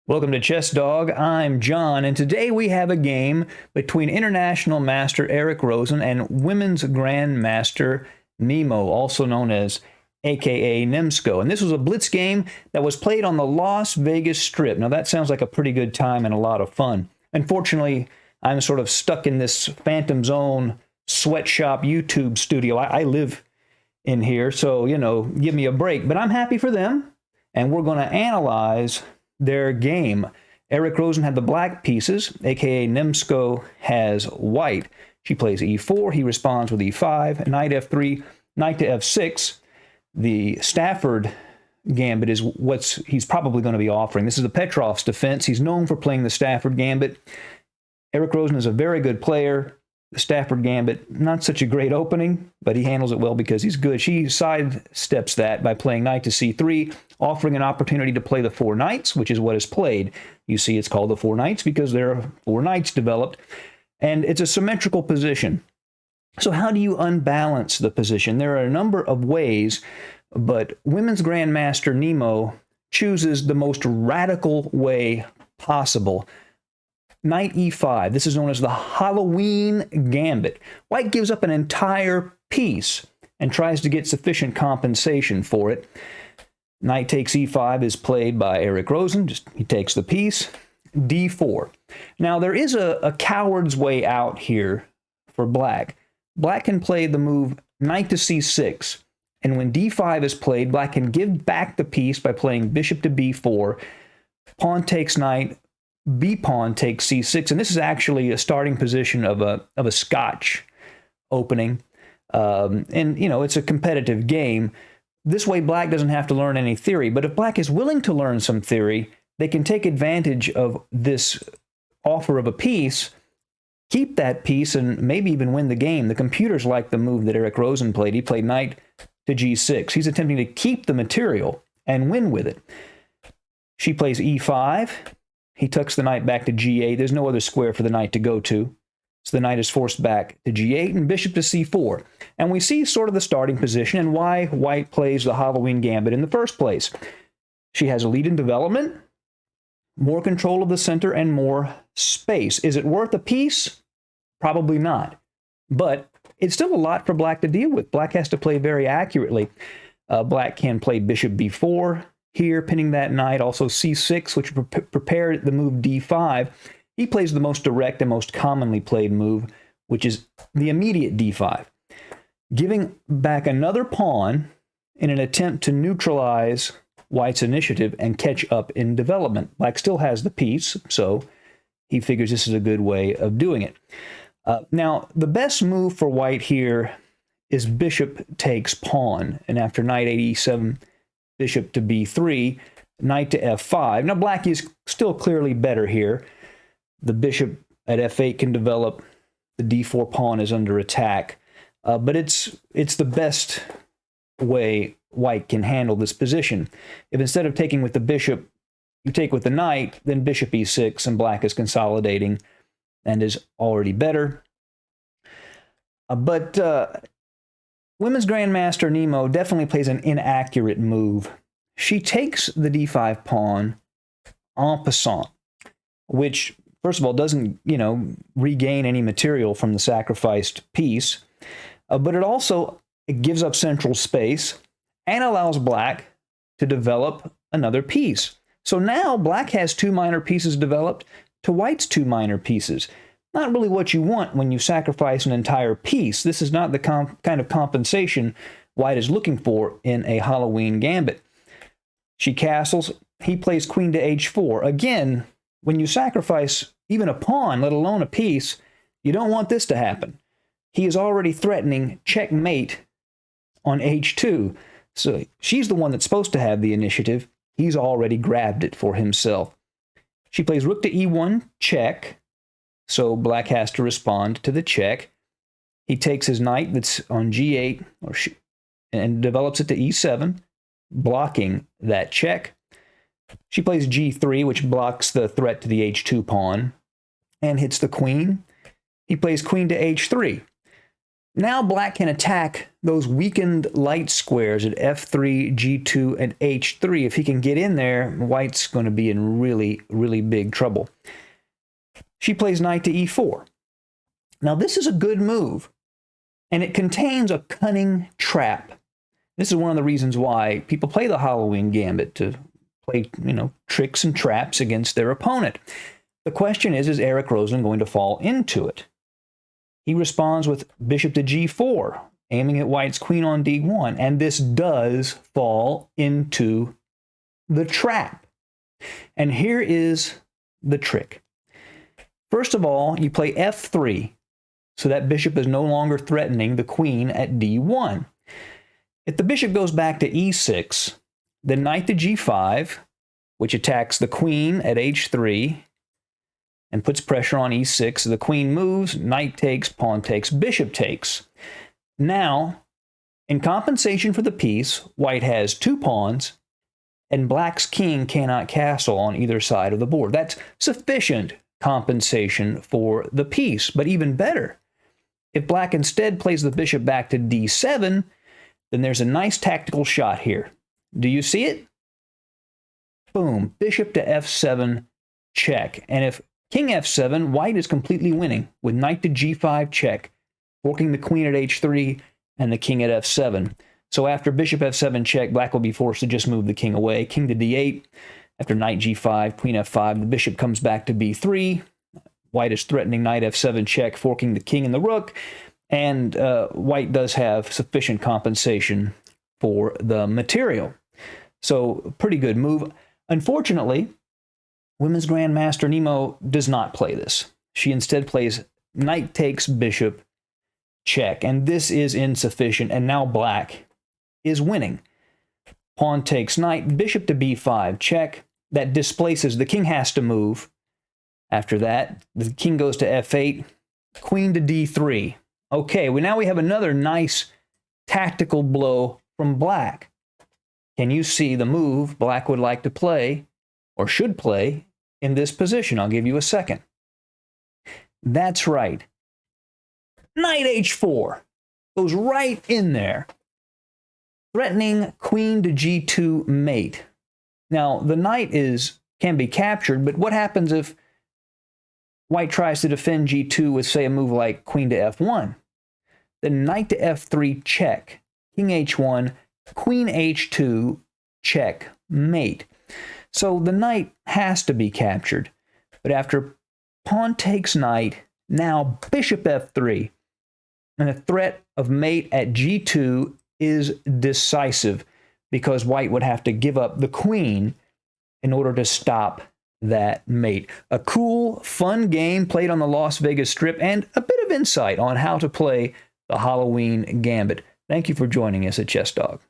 Welcome to Chess Dog. I'm John, and today we have a game between International Master Eric Rosen and Women's Grandmaster Nemo, also known as AkaNemsko. And this was a blitz game that was played on the Las Vegas Strip. Now, that sounds like a pretty good time and a lot of fun. Unfortunately, I'm sort of stuck in this Phantom Zone sweatshop YouTube studio. I live in here, so, give me a break. But I'm happy for them, and we're going to analyze their game. Eric Rosen had the black pieces, AkaNemsko has white. She plays e4, he responds with e5, knight f3, knight to f6. The Stafford Gambit is what he's probably going to be offering. This is the Petrov's defense. He's known for playing the Stafford Gambit. Eric Rosen is a very good player. The Stafford Gambit, not such a great opening, but he handles it well because he's good. She sidesteps that by playing knight to c3, offering an opportunity to play the four knights, which is what is played. You see it's called the four knights because there are four knights developed, and it's a symmetrical position. So how do you unbalance the position? There are a number of ways, but Women's Grandmaster Nemo chooses the most radical way possible. Knight e5. This is known as the Halloween Gambit. White gives up an entire piece and tries to get sufficient compensation for it. Knight takes e5 is played by Eric Rosen. He takes the piece. d4. Now, there is a coward's way out here for black. Black can play the move knight to c6. And when d5 is played, black can give back the piece by playing bishop to b4. Pawn takes knight. B-pawn takes c6, and this is actually a starting position of a Scotch opening. It's a competitive game. This way, black doesn't have to learn any theory, but if black is willing to learn some theory, they can take advantage of this offer of a piece, keep that piece, and maybe even win the game. The computers like the move that Eric Rosen played. He played knight to g6. He's attempting to keep the material and win with it. She plays e5. He tucks the knight back to g8. There's no other square for the knight to go to. So the knight is forced back to g8 and bishop to c4. And we see sort of the starting position and why white plays the Halloween Gambit in the first place. She has a lead in development, more control of the center, and more space. Is it worth a piece? Probably not. But it's still a lot for black to deal with. Black has to play very accurately. Black can play bishop b4. Here, pinning that knight, also c6, which prepared the move d5. He plays the most direct and most commonly played move, which is the immediate d5, giving back another pawn in an attempt to neutralize white's initiative and catch up in development. Black still has the piece, so he figures this is a good way of doing it. Now, the best move for white here is bishop takes pawn, and after knight e7, bishop to b3, knight to f5. Now, black is still clearly better here. The bishop at f8 can develop. The d4 pawn is under attack. But it's the best way white can handle this position. If instead of taking with the bishop, you take with the knight, then bishop e6, and black is consolidating and is already better. Women's Grandmaster Nemo definitely plays an inaccurate move. She takes the d5 pawn en passant, which, first of all, doesn't, regain any material from the sacrificed piece, but it gives up central space and allows black to develop another piece. So now black has two minor pieces developed to white's two minor pieces. Not really what you want when you sacrifice an entire piece. This is not the kind of compensation white is looking for in a Halloween Gambit. She castles. He plays queen to h4. Again, when you sacrifice even a pawn, let alone a piece, you don't want this to happen. He is already threatening checkmate on h2. So she's the one that's supposed to have the initiative. He's already grabbed it for himself. She plays rook to e1, check. So black has to respond to the check. He takes his knight that's on g8 and develops it to e7, blocking that check. She plays g3, which blocks the threat to the h2 pawn, and hits the queen. He plays queen to h3. Now black can attack those weakened light squares at f3, g2, and h3. If he can get in there, white's going to be in really, really big trouble. She plays knight to e4. Now this is a good move, and it contains a cunning trap. This is one of the reasons why people play the Halloween Gambit, to play, tricks and traps against their opponent. The question is Eric Rosen going to fall into it? He responds with bishop to g4, aiming at white's queen on d1, and this does fall into the trap. And here is the trick. First of all, you play f3, so that bishop is no longer threatening the queen at d1. If the bishop goes back to e6, then knight to g5, which attacks the queen at h3, and puts pressure on e6. The queen moves, knight takes, pawn takes, bishop takes. Now, in compensation for the piece, white has 2 pawns, and black's king cannot castle on either side of the board. That's sufficient compensation for the piece, but even better, if black instead plays the bishop back to d7, then there's a nice tactical shot here. Do you see it? Boom, bishop to f7, check. And if king f7, white is completely winning with knight to g5 check, forking the queen at h3 and the king at f7. So after bishop f7 check, black will be forced to just move the king away. King to d8. After knight g5, queen f5, the bishop comes back to b3. White is threatening knight f7 check, forking the king and the rook. And white does have sufficient compensation for the material. So pretty good move. Unfortunately, Women's Grandmaster Nemo does not play this. She instead plays knight takes bishop, check, and this is insufficient, and now black is winning. Pawn takes knight, bishop to b5, check. That displaces, the king has to move. After that, the king goes to f8, queen to d3. Okay, now we have another nice tactical blow from black. Can you see the move black would like to play, or should play, in this position? I'll give you a second. That's right. Knight h4 goes right in there, threatening queen to g2 mate. Now, the knight can be captured, but what happens if white tries to defend g2 with, say, a move like queen to f1? Then knight to f3 check, king h1, queen h2 check, mate. So the knight has to be captured. But after pawn takes knight, now bishop f3, and the threat of mate at g2 is decisive, because white would have to give up the queen in order to stop that mate. A cool, fun game played on the Las Vegas Strip, and a bit of insight on how to play the Halloween Gambit. Thank you for joining us at Chess Dog.